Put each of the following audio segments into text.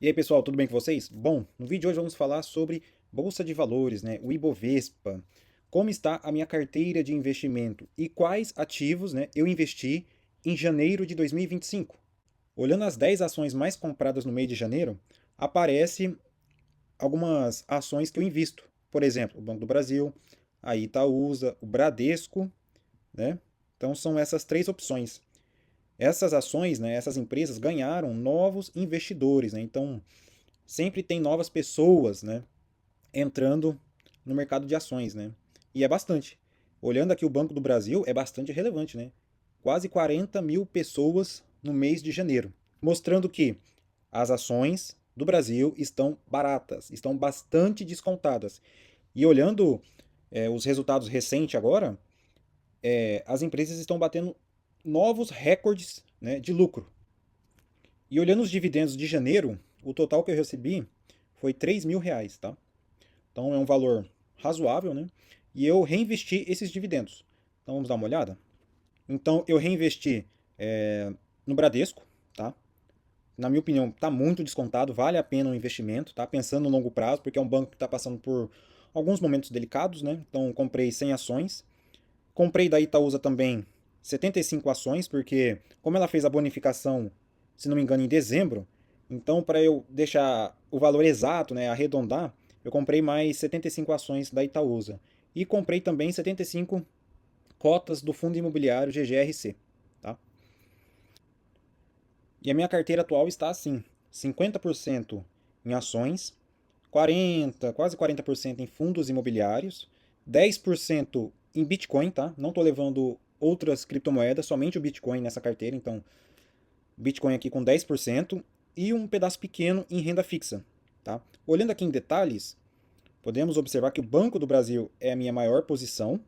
E aí, pessoal, tudo bem com vocês? Bom, no vídeo de hoje vamos falar sobre Bolsa de Valores, né, o Ibovespa, como está a minha carteira de investimento e quais ativos, né, eu investi em janeiro de 2025. Olhando as 10 ações mais compradas no mês de janeiro, aparece algumas ações que eu invisto. Por exemplo, o Banco do Brasil, a Itaúsa, o Bradesco, né? Então são essas três opções. Essas ações, né, essas empresas ganharam novos investidores, né? Então sempre tem novas pessoas, né, entrando no mercado de ações, né? E é bastante. Olhando aqui o Banco do Brasil, é bastante relevante, né? Quase 40 mil pessoas no mês de janeiro, mostrando que as ações do Brasil estão baratas, estão bastante descontadas. E olhando os resultados recentes agora, as empresas estão batendo novos recordes, né, de lucro. E olhando os dividendos de janeiro, o total que eu recebi foi R$ 3.000, tá? Então é um valor razoável, né? E eu reinvesti esses dividendos. Então vamos dar uma olhada? Então eu reinvesti no Bradesco, tá? Na minha opinião, está muito descontado, vale a pena o investimento, tá? Pensando no longo prazo, porque é um banco que está passando por alguns momentos delicados, né? Então comprei 100 ações. Comprei da Itaúsa também 75 ações, porque como ela fez a bonificação, se não me engano, em dezembro, então para eu deixar o valor exato, né, arredondar, eu comprei mais 75 ações da Itaúsa. E comprei também 75 cotas do fundo imobiliário GGRC. Tá? E a minha carteira atual está assim: 50% em ações, 40, quase 40% em fundos imobiliários, 10% em Bitcoin, tá? Não estou levando outras criptomoedas, somente o Bitcoin nessa carteira, então Bitcoin aqui com 10% e um pedaço pequeno em renda fixa, tá? Olhando aqui em detalhes, podemos observar que o Banco do Brasil é a minha maior posição,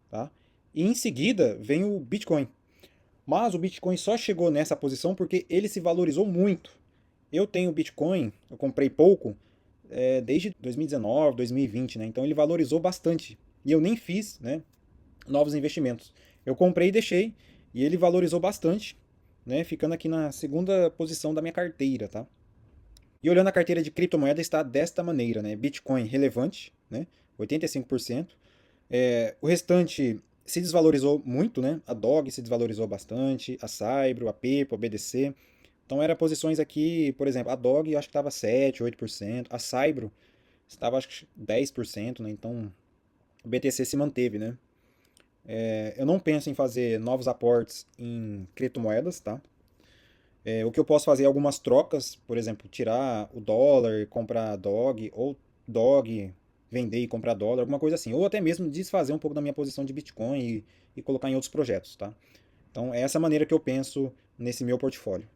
tá? E em seguida vem o Bitcoin. Mas o Bitcoin só chegou nessa posição porque ele se valorizou muito. Eu tenho Bitcoin, eu comprei pouco, desde 2019, 2020, né? Então ele valorizou bastante. E eu nem fiz, né, novos investimentos. Eu comprei e deixei, e ele valorizou bastante, né, ficando aqui na segunda posição da minha carteira, tá? E olhando a carteira de criptomoeda está desta maneira, né? Bitcoin relevante, né? 85%. O restante se desvalorizou muito, né? A Dog se desvalorizou bastante, a Cybro, a Pepo, a BDC. Então eram posições aqui, por exemplo, a Dog acho que estava 7, 8%, a Cybro estava acho que 10%, né? Então o BTC se manteve, né? Eu não penso em fazer novos aportes em criptomoedas, tá? O que eu posso fazer é algumas trocas, por exemplo, tirar o dólar, comprar dog, ou dog, vender e comprar dólar, alguma coisa assim. Ou até mesmo desfazer um pouco da minha posição de Bitcoin e colocar em outros projetos, tá? Então, é essa maneira que eu penso nesse meu portfólio.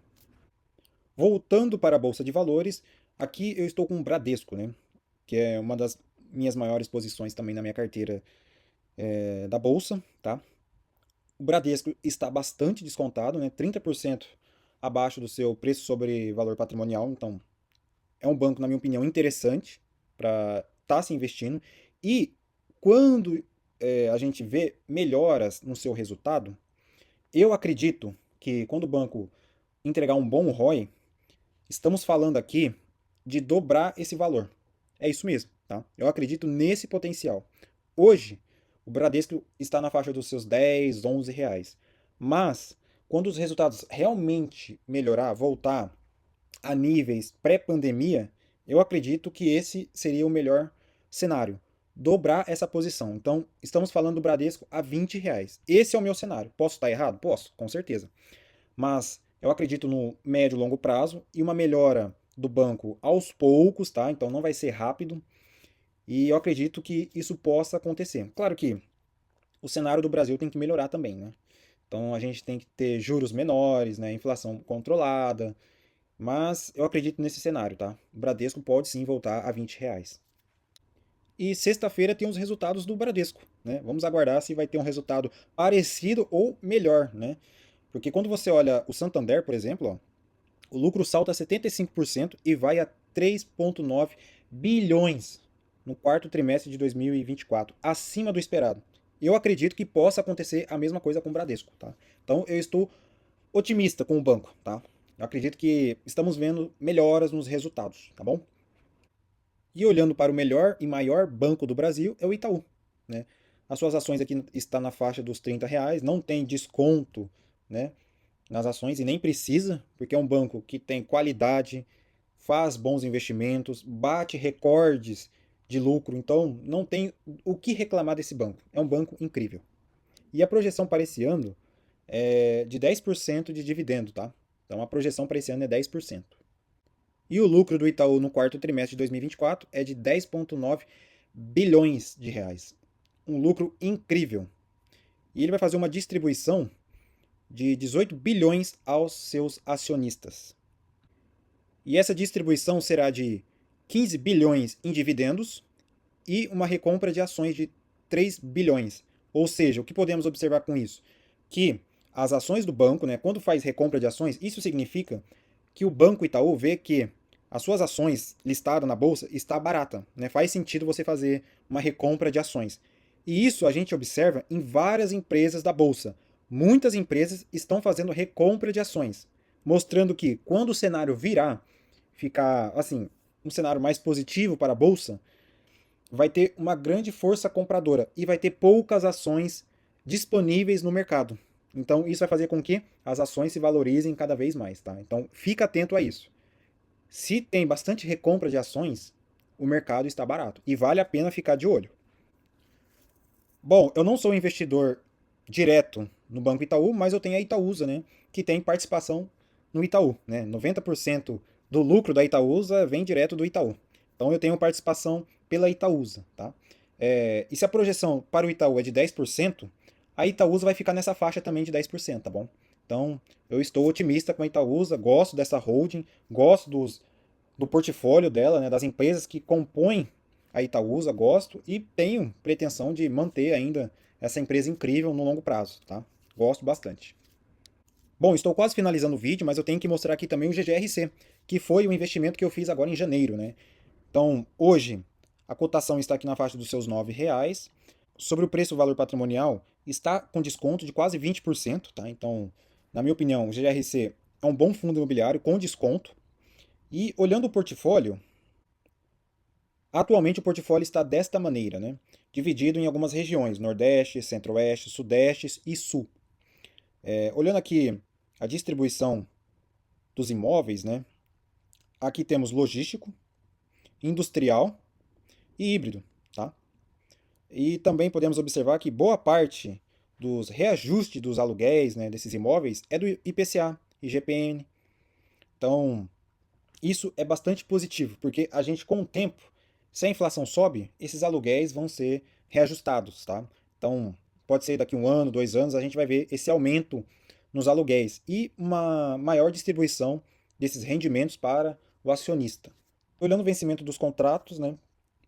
Voltando para a Bolsa de Valores, aqui eu estou com o Bradesco, né? Que é uma das minhas maiores posições também na minha carteira da Bolsa, tá? O Bradesco está bastante descontado, né? 30% abaixo do seu preço sobre valor patrimonial, então é um banco, na minha opinião, interessante para estar se investindo. E quando a gente vê melhoras no seu resultado, eu acredito que quando o banco entregar um bom ROI, estamos falando aqui de dobrar esse valor. É isso mesmo, tá? Eu acredito nesse potencial. Hoje, o Bradesco está na faixa dos seus 10, 11 reais. Mas, quando os resultados realmente melhorar, voltar a níveis pré-pandemia, eu acredito que esse seria o melhor cenário. Dobrar essa posição. Então, estamos falando do Bradesco a 20 reais. Esse é o meu cenário. Posso estar errado? Posso, com certeza. Mas eu acredito no médio e longo prazo e uma melhora do banco aos poucos, tá? Então não vai ser rápido. E eu acredito que isso possa acontecer. Claro que o cenário do Brasil tem que melhorar também, né? Então a gente tem que ter juros menores, né? Inflação controlada. Mas eu acredito nesse cenário, tá? O Bradesco pode sim voltar a 20 reais. E sexta-feira tem os resultados do Bradesco, né? Vamos aguardar se vai ter um resultado parecido ou melhor, né? Porque quando você olha o Santander, por exemplo, ó, o lucro salta 75% e vai a 3,9 bilhões no quarto trimestre de 2024, acima do esperado. Eu acredito que possa acontecer a mesma coisa com o Bradesco, tá? Então eu estou otimista com o banco, tá? Eu acredito que estamos vendo melhoras nos resultados, tá bom? E olhando para o melhor e maior banco do Brasil é o Itaú, né? As suas ações aqui estão na faixa dos R$ 30, não tem desconto, né, nas ações e nem precisa, porque é um banco que tem qualidade, faz bons investimentos, bate recordes de lucro, então não tem o que reclamar desse banco. É um banco incrível. E a projeção para esse ano é de 10% de dividendo, tá? Então a projeção para esse ano é 10%. E o lucro do Itaú no quarto trimestre de 2024 é de 10,9 bilhões de reais. Um lucro incrível. E ele vai fazer uma distribuição de 18 bilhões aos seus acionistas. E essa distribuição será de 15 bilhões em dividendos e uma recompra de ações de 3 bilhões. Ou seja, o que podemos observar com isso? Que as ações do banco, né, quando faz recompra de ações, isso significa que o Banco Itaú vê que as suas ações listadas na bolsa está barata, né? Faz sentido você fazer uma recompra de ações. E isso a gente observa em várias empresas da bolsa. Muitas empresas estão fazendo recompra de ações, mostrando que quando o cenário virar, ficar assim, um cenário mais positivo para a bolsa, vai ter uma grande força compradora e vai ter poucas ações disponíveis no mercado. Então isso vai fazer com que as ações se valorizem cada vez mais, tá? Então fica atento a isso. Se tem bastante recompra de ações, o mercado está barato e vale a pena ficar de olho. Bom, eu não sou investidor direto no Banco Itaú, mas eu tenho a Itaúsa, né, que tem participação no Itaú, né? 90% do lucro da Itaúsa vem direto do Itaú. Então eu tenho participação pela Itaúsa, tá? E se a projeção para o Itaú é de 10%, a Itaúsa vai ficar nessa faixa também de 10%, tá bom? Então eu estou otimista com a Itaúsa, gosto dessa holding, gosto do portfólio dela, né, das empresas que compõem a Itaúsa, gosto e tenho pretensão de manter ainda essa empresa incrível no longo prazo, tá? Gosto bastante. Bom, estou quase finalizando o vídeo, mas eu tenho que mostrar aqui também o GGRC, que foi o investimento que eu fiz agora em janeiro, né? Então, hoje, a cotação está aqui na faixa dos seus R$ 9. Sobre o preço-valor patrimonial, está com desconto de quase 20%, tá? Então, na minha opinião, o GRC é um bom fundo imobiliário com desconto. E olhando o portfólio, atualmente o portfólio está desta maneira, né? Dividido em algumas regiões, Nordeste, Centro-Oeste, Sudeste e Sul. Olhando aqui a distribuição dos imóveis, né? Aqui temos logístico, industrial e híbrido, tá? E também podemos observar que boa parte dos reajustes dos aluguéis, né, desses imóveis é do IPCA, IGPM. Então, isso é bastante positivo, porque a gente, com o tempo, se a inflação sobe, esses aluguéis vão ser reajustados, tá? Então, pode ser daqui 1 ano, 2 anos, a gente vai ver esse aumento nos aluguéis e uma maior distribuição desses rendimentos para o acionista. Olhando o vencimento dos contratos, né,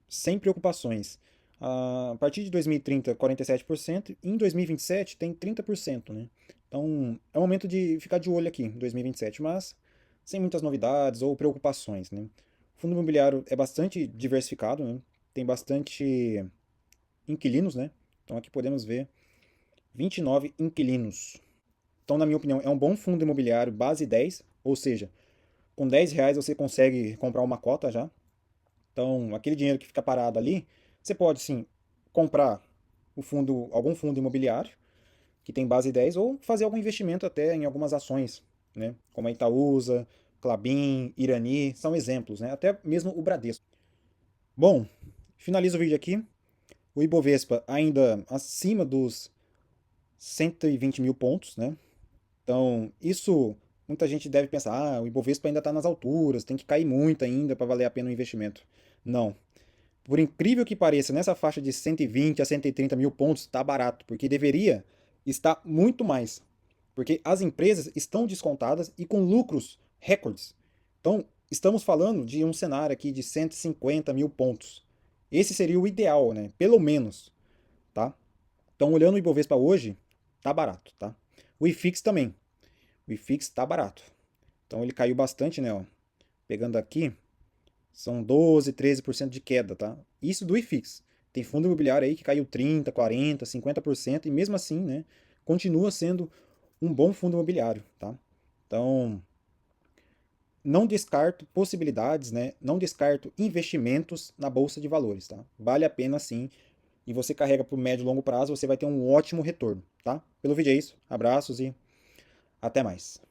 sem preocupações. A partir de 2030, 47%, e em 2027 tem 30%, né? Então, é o momento de ficar de olho aqui em 2027, mas sem muitas novidades ou preocupações, né? O fundo imobiliário é bastante diversificado, né? Tem bastante inquilinos, né? Então aqui podemos ver 29 inquilinos. Então, na minha opinião, é um bom fundo imobiliário base 10, ou seja, com R$ 10 você consegue comprar uma cota já. Então, aquele dinheiro que fica parado ali, você pode sim comprar algum fundo imobiliário que tem base 10 ou fazer algum investimento até em algumas ações, né? Como a Itaúsa, Klabin, Irani, são exemplos, né? Até mesmo o Bradesco. Bom, finalizo o vídeo aqui. O Ibovespa ainda acima dos 120 mil pontos, né? Então, isso muita gente deve pensar, o Ibovespa ainda está nas alturas, tem que cair muito ainda para valer a pena o investimento. Não. Por incrível que pareça, nessa faixa de 120 a 130 mil pontos está barato, porque deveria estar muito mais. Porque as empresas estão descontadas e com lucros recordes. Então, estamos falando de um cenário aqui de 150 mil pontos. Esse seria o ideal, né? Pelo menos, tá? Então, olhando o Ibovespa hoje, tá barato, tá? O IFIX também. O IFIX tá barato. Então, ele caiu bastante, né? Ó. Pegando aqui, são 12, 13% de queda, tá? Isso do IFIX. Tem fundo imobiliário aí que caiu 30, 40, 50% e mesmo assim, né, continua sendo um bom fundo imobiliário, tá? Então, não descarto possibilidades, né? Não descarto investimentos na bolsa de valores, tá? Vale a pena sim. E você carrega por médio e longo prazo, você vai ter um ótimo retorno, tá? Pelo vídeo é isso. Abraços e até mais.